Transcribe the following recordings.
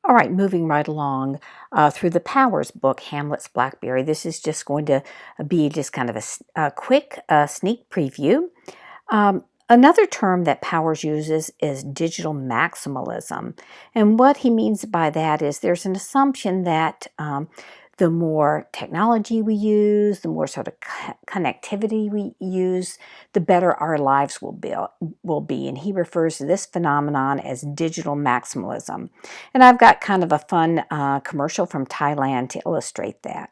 All right, moving right along through the Powers book, Hamlet's Blackberry. This is just going to be just kind of a quick sneak preview. Another term that Powers uses is digital maximalism. And what he means by that is there's an assumption that the more technology we use, the more sort of connectivity we use, the better our lives will be. And he refers to this phenomenon as digital maximalism. And I've got kind of a fun commercial from Thailand to illustrate that.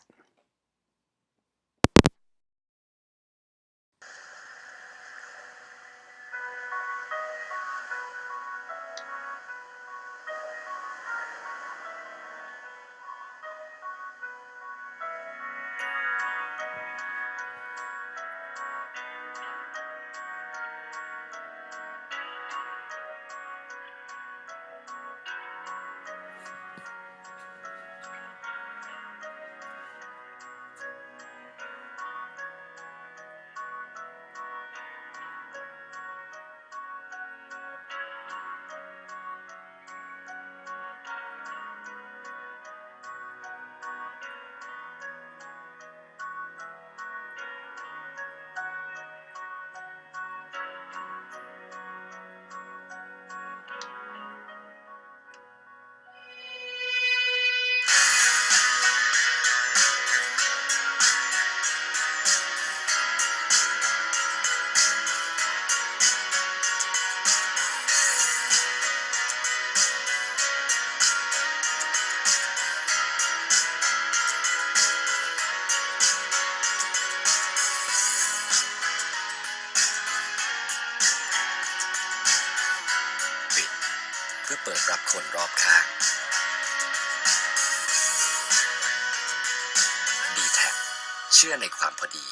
ปิดเพื่อเปิดรับคนรอบข้าง D-Tag เชื่อในความพอดี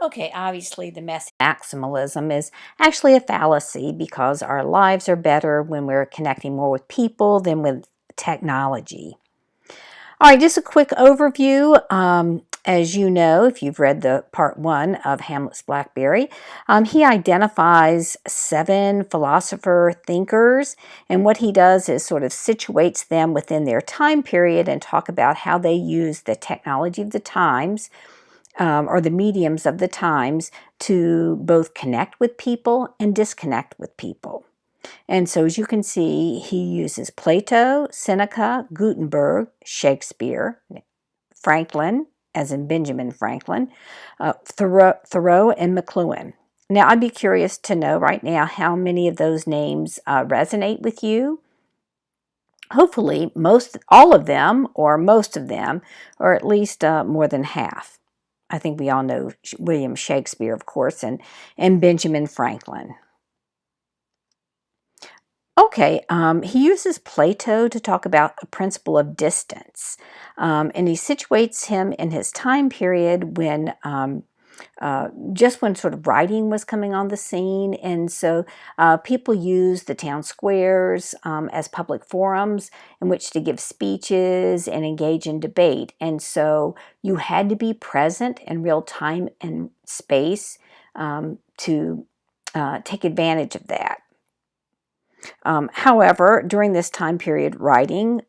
Okay, obviously the message maximalism is actually a fallacy because our lives are better when we're connecting more with people than with technology. All right, just a quick overview. As you know, if you've read the part 1 of Hamlet's Blackberry, he identifies 7 philosopher thinkers, and what he does is sort of situates them within their time period and talk about how they use the technology of the times or the mediums of the times to both connect with people and disconnect with people. And so as you can see, he uses Plato, Seneca, Gutenberg, Shakespeare, Franklin, as in Benjamin Franklin, Thoreau, and McLuhan. Now, I'd be curious to know right now how many of those names resonate with you. Hopefully, all of them, or most of them, or at least more than half. I think we all know William Shakespeare, of course, and Benjamin Franklin. Okay, he uses Plato to talk about a principle of distance, and he situates him in his time period when just when sort of writing was coming on the scene, and so people used the town squares as public forums in which to give speeches and engage in debate, and so you had to be present in real time and space to take advantage of that. However, during this time period, writing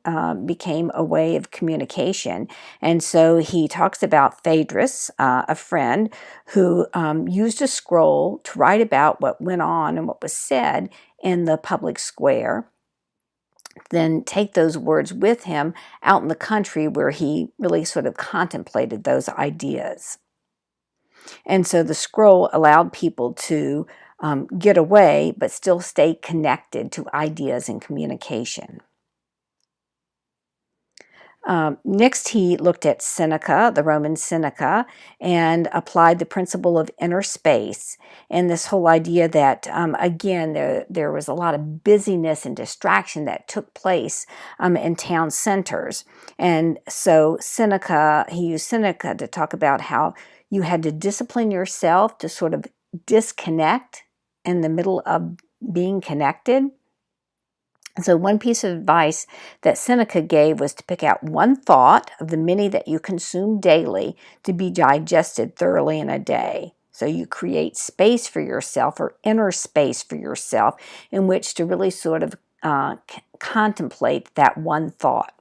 became a way of communication. And so he talks about Phaedrus, a friend, who used a scroll to write about what went on and what was said in the public square, then take those words with him out in the country where he really sort of contemplated those ideas. And so the scroll allowed people to get away, but still stay connected to ideas and communication. Next, he looked at Seneca, the Roman Seneca, and applied the principle of inner space and this whole idea that, again, there was a lot of busyness and distraction that took place in town centers. And so he used Seneca to talk about how you had to discipline yourself to sort of disconnect in the middle of being connected. So one piece of advice that Seneca gave was to pick out one thought of the many that you consume daily to be digested thoroughly in a day. So you create space for yourself, or inner space for yourself, in which to really sort of contemplate that one thought.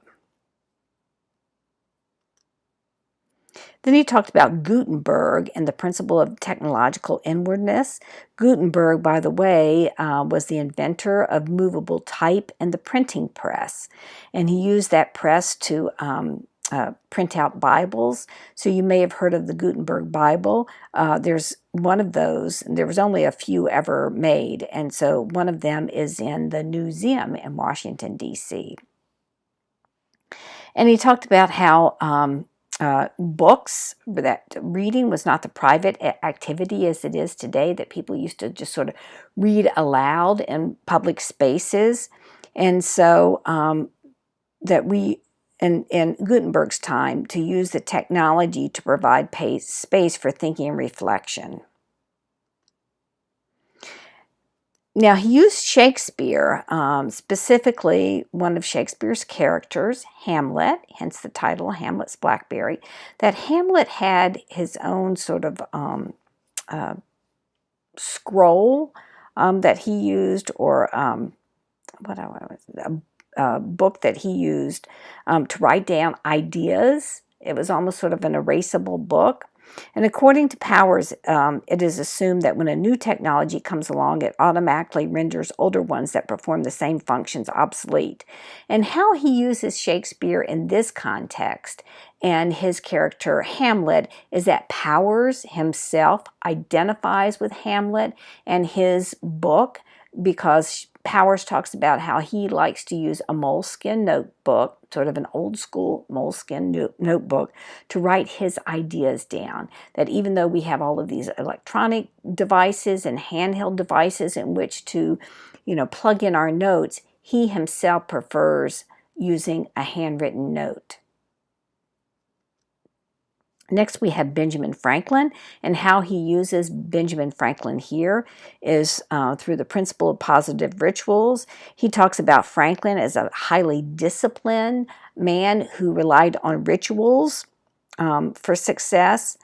Then he talked about Gutenberg and the principle of technological inwardness. Gutenberg, by the way, was the inventor of movable type and the printing press. And he used that press to print out Bibles. So you may have heard of the Gutenberg Bible. There's one of those, and there was only a few ever made. And so one of them is in the Museum in Washington, D.C. And he talked about how books, that reading was not the private activity as it is today, that people used to just sort of read aloud in public spaces. And so that we, in Gutenberg's time, to use the technology to provide space for thinking and reflection. Now, he used Shakespeare, specifically one of Shakespeare's characters, Hamlet, hence the title, Hamlet's Blackberry, that Hamlet had his own sort of scroll that he used, or a book that he used to write down ideas. It was almost sort of an erasable book. And according to Powers, it is assumed that when a new technology comes along, it automatically renders older ones that perform the same functions obsolete. And how he uses Shakespeare in this context and his character Hamlet is that Powers himself identifies with Hamlet and his book, because Powers talks about how he likes to use a moleskin notebook, sort of an old school moleskin notebook, to write his ideas down. That even though we have all of these electronic devices and handheld devices in which to, plug in our notes, he himself prefers using a handwritten note. Next, we have Benjamin Franklin, and how he uses Benjamin Franklin here is through the principle of positive rituals. He talks about Franklin as a highly disciplined man who relied on rituals for success.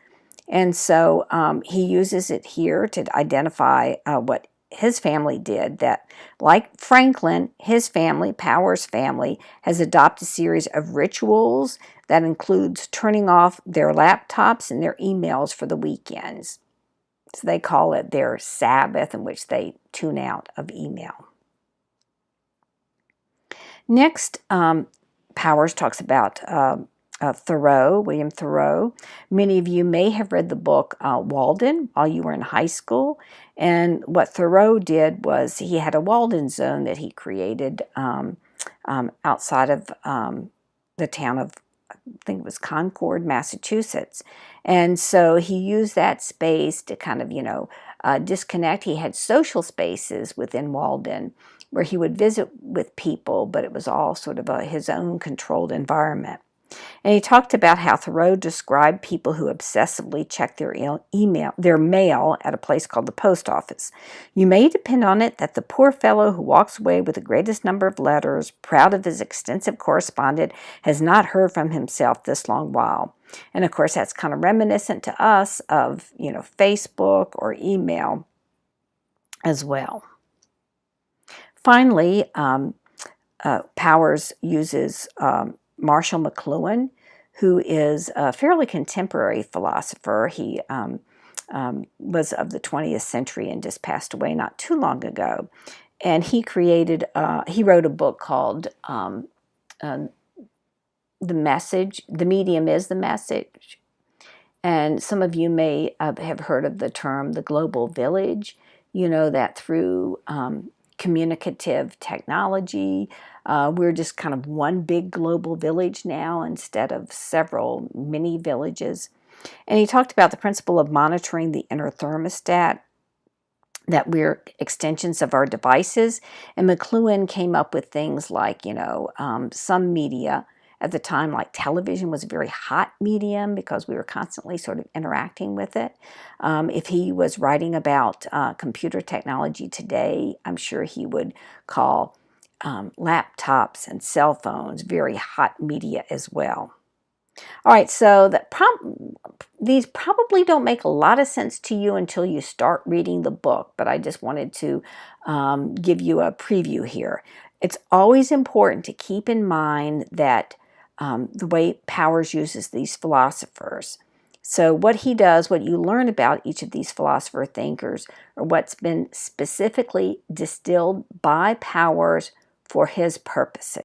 And so he uses it here to identify what his family did, that like Franklin, his family, Powers' family, has adopted a series of rituals that includes turning off their laptops and their emails for the weekends. So they call it their Sabbath, in which they tune out of email. Next, Powers talks about William Thoreau. Many of you may have read the book Walden while you were in high school. And what Thoreau did was he had a Walden zone that he created outside of the town of, I think it was Concord, Massachusetts. And so he used that space to kind of, disconnect. He had social spaces within Walden where he would visit with people, but it was all sort of his own controlled environment. And he talked about how Thoreau described people who obsessively check their mail at a place called the post office. You may depend on it that the poor fellow who walks away with the greatest number of letters, proud of his extensive correspondence, has not heard from himself this long while. And of course, that's kind of reminiscent to us of, Facebook or email as well. Finally, Powers uses Marshall McLuhan, who is a fairly contemporary philosopher. He was of the 20th century and just passed away not too long ago. And he wrote a book called The Message, The Medium is the Message. And some of you may have heard of the term the global village, that through communicative technology, we're just kind of one big global village now instead of several mini villages. And he talked about the principle of monitoring the inner thermostat, that we're extensions of our devices. And McLuhan came up with things like, some media at the time, like television, was a very hot medium because we were constantly sort of interacting with it. If he was writing about computer technology today, I'm sure he would call laptops and cell phones very hot media as well. All right, so these probably don't make a lot of sense to you until you start reading the book, but I just wanted to give you a preview here. It's always important to keep in mind that the way Powers uses these philosophers. So what he does, what you learn about each of these philosopher thinkers, or what's been specifically distilled by Powers for his purposes.